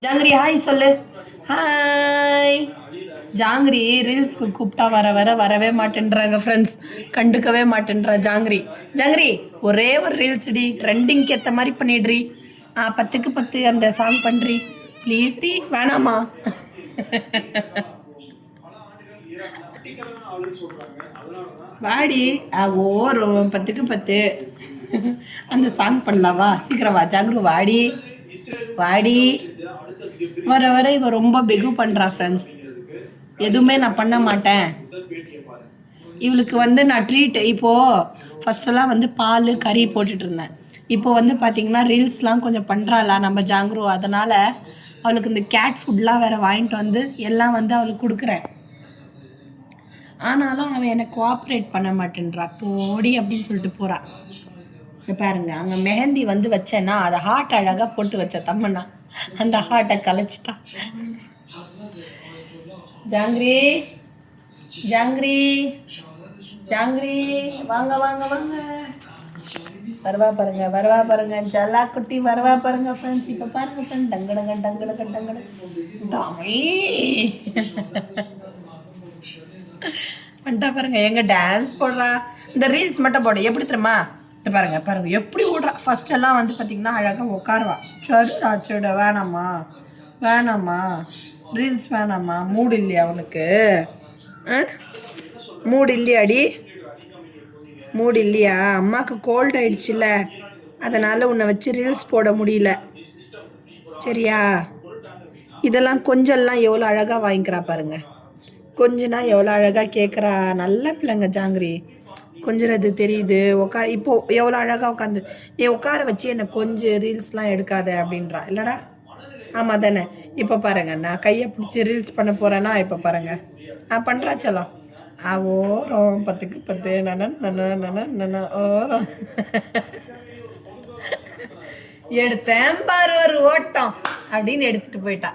Jangiri hi சொல்லு. Hi. Jangiri ரீல்ஸ்க்கு கூப்பிட்டா வரவே மாட்டேன்றாங்க ஃப்ரெண்ட்ஸ். கண்டுக்கவே மாட்டேன்றா ஜாங்கிரி. ஜாங்கிரி ஒரே ஒரு ரீல்ஸ் டி, ட்ரெண்டிங்க்கு ஏற்ற மாதிரி பண்ணிடுறி. 10க்கு 10 அந்த சாங் பண்ணுறி ப்ளீஸ் டி. வேணாமா? வாடி ஓ 10க்கு 10 அந்த சாங் பண்ணலாவா? சீக்கிரம் வா ஜாங்கிரி, வாடி வாடி. வர இவ ரொம்ப பெகு பண்ணுறா ஃப்ரெண்ட்ஸ். எதுவுமே நான் பண்ண மாட்டேன். இவளுக்கு வந்து நான் ட்ரீட் இப்போது ஃபஸ்ட்டெல்லாம் வந்து பால் கறி போட்டுட்டு இருந்தேன். இப்போ வந்து பார்த்திங்கன்னா ரீல்ஸ்லாம் கொஞ்சம் பண்ணுறாளா நம்ம ஜாங்கிரோ. அதனால் அவளுக்கு இந்த கேட் ஃபுட்லாம் வேறு வாங்கிட்டு வந்து எல்லாம் வந்து அவளுக்கு கொடுக்குறேன். ஆனாலும் அவன் என்னை கோஆப்ரேட் பண்ண மாட்டேன்றா. போடி அப்படின்னு சொல்லிட்டு போகிறா. இந்த பாருங்க, அங்கே மெஹந்தி வந்து வச்சேன்னா அதை ஹார்ட் அழகாக போட்டு வச்ச தம்மண்ணா அந்த ஹார்ட்டை கலைச்சிட்டா. ஜாங்கிரி ஜாங்கிரி ஜாங்கிரி வாங்க வாங்க வாங்க. வரவா பாருங்க ஜல்லா குட்டி வரவா பாருங்க ஃப்ரெண்ட்ஸ். இப்போ பாருங்க ஃப்ரெண்ட், டங்கடங்க வந்துட்டா பாருங்க. எங்க டான்ஸ் போடுறா. இந்த ரீல்ஸ் மட்டும் போட எப்படி தெரியுமா? பாருங்க எப்படி ஓடுறா. ஃபர்ஸ்ட் எல்லாம் வந்து பார்த்தீங்கன்னா அழகாக உட்காருவா. சரி வேணாமா ரீல்ஸ் வேணாமா? மூடு இல்லையா அவனுக்கு? மூடு இல்லையாடி? மூடு இல்லையா? அம்மாவுக்கு கோல்ட் ஆயிடுச்சுல்ல, அதனால் உன்னை வச்சு ரீல்ஸ் போட முடியல. சரியா? இதெல்லாம் கொஞ்சம்லாம் எவ்வளோ அழகாக வாங்கிக்கிறா பாருங்க. கொஞ்சனா எவ்வளோ அழகாக கேட்குறா. நல்ல பிள்ளைங்க ஜாங்கிரி. கொஞ்சிறது தெரியுது. இப்போது எவ்வளோ அழகாக உட்காந்து நீ உட்கார வச்சு என்னை கொஞ்சம் ரீல்ஸ்லாம் எடுக்காத அப்படின்றா. இல்லைடா? ஆமாம் தானே? இப்போ பாருங்கள், நான் கையை பிடிச்சி ரீல்ஸ் பண்ண போகிறேன்னா இப்போ பாருங்கள் நான் பண்ணுறாச்சலாம். ஓரம் 10க்கு 10 ஓரம் எடுத்தேன் பாரு ஒரு ஓட்டம் அப்படின்னு எடுத்துகிட்டு போயிட்டா.